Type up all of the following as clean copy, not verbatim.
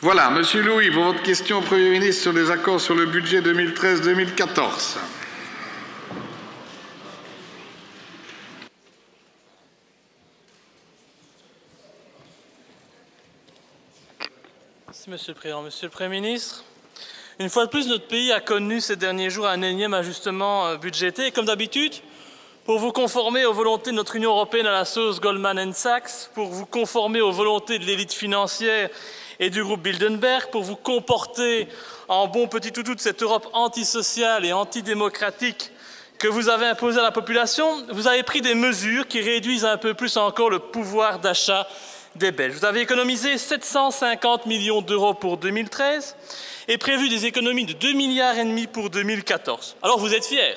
Voilà, Monsieur Louis, pour votre question au Premier ministre sur les accords sur le budget 2013-2014. Merci, Monsieur le Président. Monsieur le Premier ministre, une fois de plus, notre pays a connu ces derniers jours un énième ajustement budgétaire. Et comme d'habitude, pour vous conformer aux volontés de notre Union européenne à la sauce Goldman Sachs, pour vous conformer aux volontés de l'élite financière et du groupe Bilderberg, pour vous comporter en bon petit toutou de cette Europe antisociale et antidémocratique que vous avez imposée à la population, vous avez pris des mesures qui réduisent un peu plus encore le pouvoir d'achat des Belges. Vous avez économisé 750 millions d'euros pour 2013 et prévu des économies de 2,5 milliards pour 2014. Alors vous êtes fiers,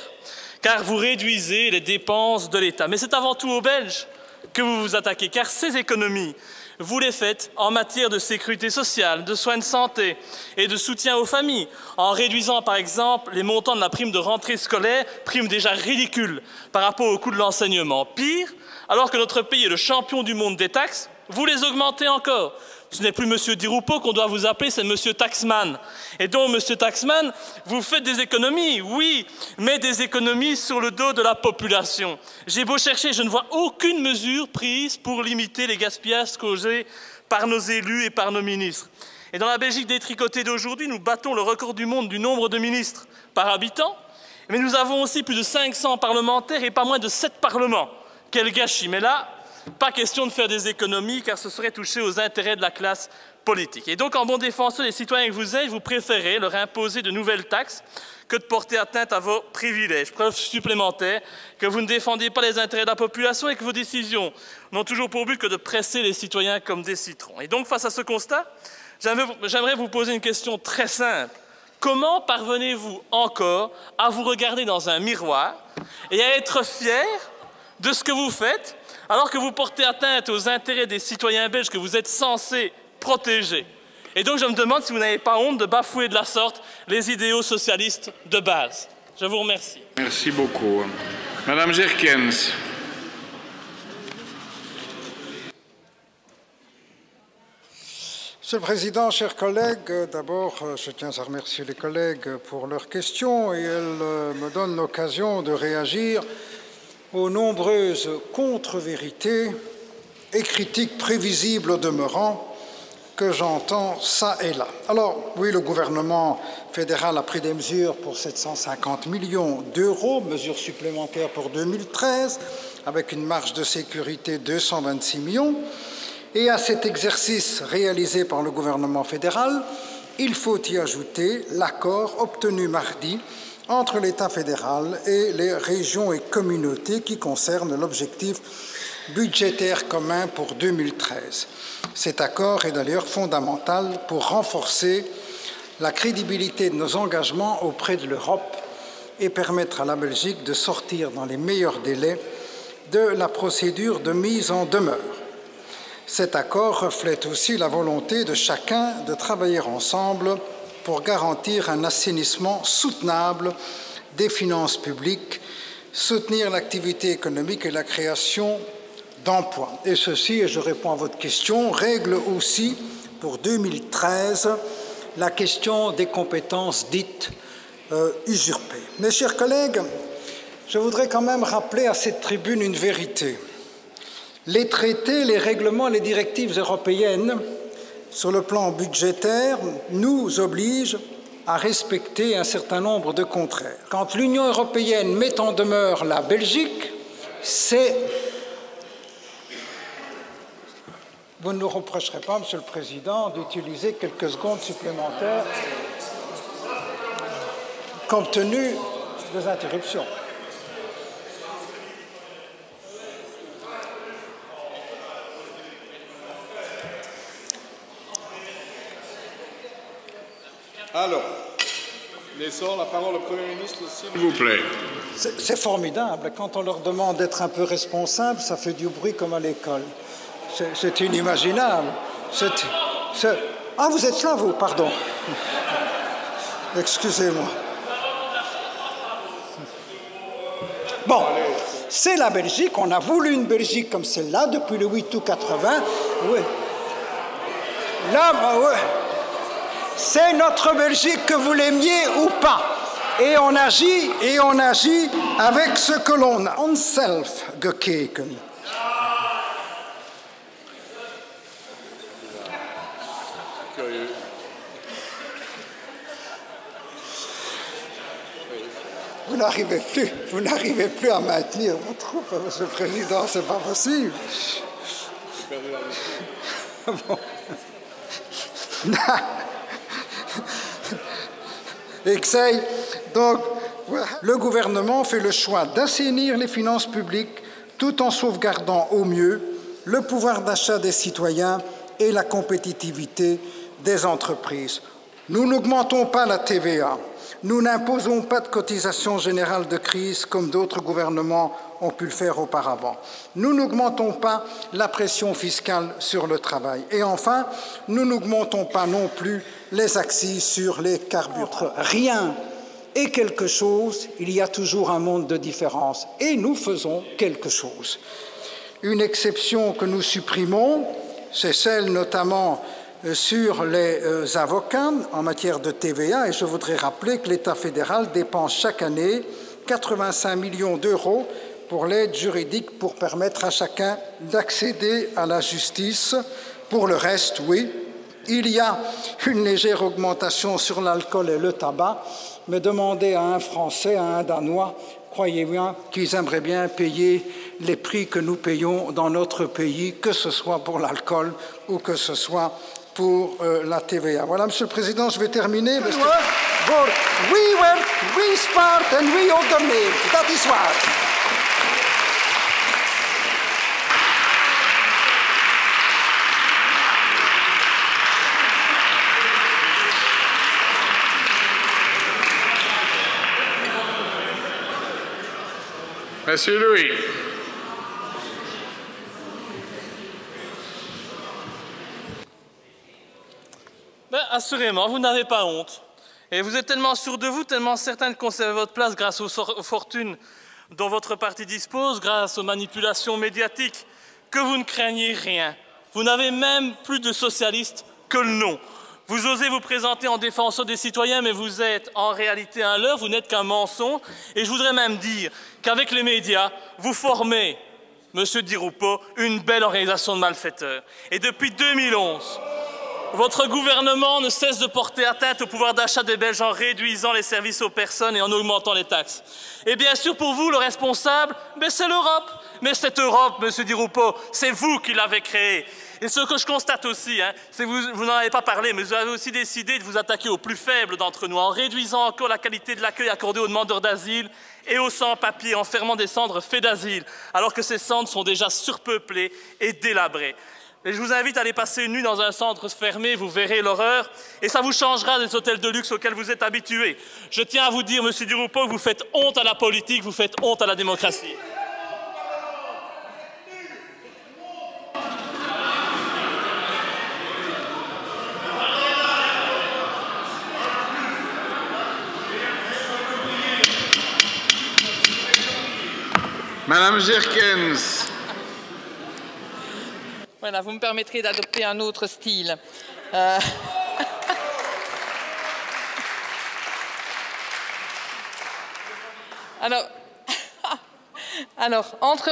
car vous réduisez les dépenses de l'État. Mais c'est avant tout aux Belges que vous vous attaquez, car ces économies, vous les faites en matière de sécurité sociale, de soins de santé et de soutien aux familles, en réduisant par exemple les montants de la prime de rentrée scolaire, prime déjà ridicule par rapport au coût de l'enseignement. Pire, alors que notre pays est le champion du monde des taxes, vous les augmentez encore. Ce n'est plus M. Di Rupo qu'on doit vous appeler, c'est M. Taxman. Et donc, M. Taxman, vous faites des économies, oui, mais des économies sur le dos de la population. J'ai beau chercher, je ne vois aucune mesure prise pour limiter les gaspillages causés par nos élus et par nos ministres. Et dans la Belgique détricotée d'aujourd'hui, nous battons le record du monde du nombre de ministres par habitant, mais nous avons aussi plus de 500 parlementaires et pas moins de 7 parlements. Quel gâchis! Mais là, pas question de faire des économies, car ce serait toucher aux intérêts de la classe politique. Et donc, en bon défenseur des citoyens que vous êtes, vous préférez leur imposer de nouvelles taxes que de porter atteinte à vos privilèges. Preuve supplémentaire que vous ne défendez pas les intérêts de la population et que vos décisions n'ont toujours pour but que de presser les citoyens comme des citrons. Et donc, face à ce constat, j'aimerais vous poser une question très simple. Comment parvenez-vous encore à vous regarder dans un miroir et à être fier de ce que vous faites, alors que vous portez atteinte aux intérêts des citoyens belges que vous êtes censés protéger? Et donc je me demande si vous n'avez pas honte de bafouer de la sorte les idéaux socialistes de base. Je vous remercie. Merci beaucoup. Madame Jerkens. Monsieur le Président, chers collègues, d'abord, je tiens à remercier les collègues pour leurs questions et elles me donnent l'occasion de réagir aux nombreuses contre-vérités et critiques prévisibles au demeurant que j'entends ça et là. Alors, oui, le gouvernement fédéral a pris des mesures pour 750 millions d'euros, mesures supplémentaires pour 2013, avec une marge de sécurité de 226 millions. Et à cet exercice réalisé par le gouvernement fédéral, il faut y ajouter l'accord obtenu mardi entre l'État fédéral et les régions et communautés qui concerne l'objectif budgétaire commun pour 2013. Cet accord est d'ailleurs fondamental pour renforcer la crédibilité de nos engagements auprès de l'Europe et permettre à la Belgique de sortir dans les meilleurs délais de la procédure de mise en demeure. Cet accord reflète aussi la volonté de chacun de travailler ensemble pour garantir un assainissement soutenable des finances publiques, soutenir l'activité économique et la création d'emplois. Et ceci, et je réponds à votre question, règle aussi pour 2013 la question des compétences dites usurpées. Mes chers collègues, je voudrais quand même rappeler à cette tribune une vérité. Les traités, les règlements, les directives européennes sur le plan budgétaire nous obligent à respecter un certain nombre de contraires. Quand l'Union européenne met en demeure la Belgique, c'est... Vous ne nous reprocherez pas, Monsieur le Président, d'utiliser quelques secondes supplémentaires compte tenu des interruptions. Alors, laissons la parole au Premier ministre, s'il vous plaît. C'est formidable. Quand on leur demande d'être un peu responsable, ça fait du bruit comme à l'école. C'est inimaginable. Ah, vous êtes là, vous, pardon. Excusez-moi. Bon, c'est la Belgique. On a voulu une Belgique comme celle-là depuis le 8 août 80. Oui. Là, bah, ouais. C'est notre Belgique, que vous l'aimiez ou pas. Et on agit avec ce que l'on a. On self gekeken. Vous n'arrivez plus à maintenir votre troupe, Monsieur le Président, c'est pas possible. Bon. Essaye. Donc, le gouvernement fait le choix d'assainir les finances publiques tout en sauvegardant au mieux le pouvoir d'achat des citoyens et la compétitivité des entreprises. Nous n'augmentons pas la TVA. Nous n'imposons pas de cotisation générale de crise comme d'autres gouvernements ont pu le faire auparavant. Nous n'augmentons pas la pression fiscale sur le travail. Et enfin, nous n'augmentons pas non plus les accises sur les carburants. Rien et quelque chose, il y a toujours un monde de différence. Et nous faisons quelque chose. Une exception que nous supprimons, c'est celle notamment sur les avocats en matière de TVA, et je voudrais rappeler que l'État fédéral dépense chaque année 85 millions d'euros pour l'aide juridique pour permettre à chacun d'accéder à la justice. Pour le reste, oui, il y a une légère augmentation sur l'alcool et le tabac, mais demandez à un Français, à un Danois, croyez-moi qu'ils aimeraient bien payer les prix que nous payons dans notre pays, que ce soit pour l'alcool ou que ce soit pour la TVA. Voilà, Monsieur le Président, je vais terminer. We work, we spart and we ondernemen. Dat is waar. Monsieur Louis. Assurément, vous n'avez pas honte. Et vous êtes tellement sûr de vous, tellement certain de conserver votre place grâce aux fortunes dont votre parti dispose, grâce aux manipulations médiatiques, que vous ne craignez rien. Vous n'avez même plus de socialiste que le nom. Vous osez vous présenter en défenseur des citoyens, mais vous êtes en réalité un leurre, vous n'êtes qu'un mensonge. Et je voudrais même dire qu'avec les médias, vous formez, Monsieur Di Rupo, une belle organisation de malfaiteurs. Et depuis 2011, votre gouvernement ne cesse de porter atteinte au pouvoir d'achat des Belges en réduisant les services aux personnes et en augmentant les taxes. Et bien sûr, pour vous, le responsable, c'est l'Europe. Mais cette Europe, Monsieur Di Rupo, c'est vous qui l'avez créée. Et ce que je constate aussi, c'est que vous n'en avez pas parlé, mais vous avez aussi décidé de vous attaquer aux plus faibles d'entre nous, en réduisant encore la qualité de l'accueil accordé aux demandeurs d'asile et aux sans-papiers, en fermant des centres faits d'asile, alors que ces centres sont déjà surpeuplés et délabrés. Et je vous invite à aller passer une nuit dans un centre fermé, vous verrez l'horreur, et ça vous changera des hôtels de luxe auxquels vous êtes habitués. Je tiens à vous dire, Monsieur Di Rupo, que vous faites honte à la politique, vous faites honte à la démocratie. Madame Gerkens. Voilà, vous me permettrez d'adopter un autre style. Alors, entre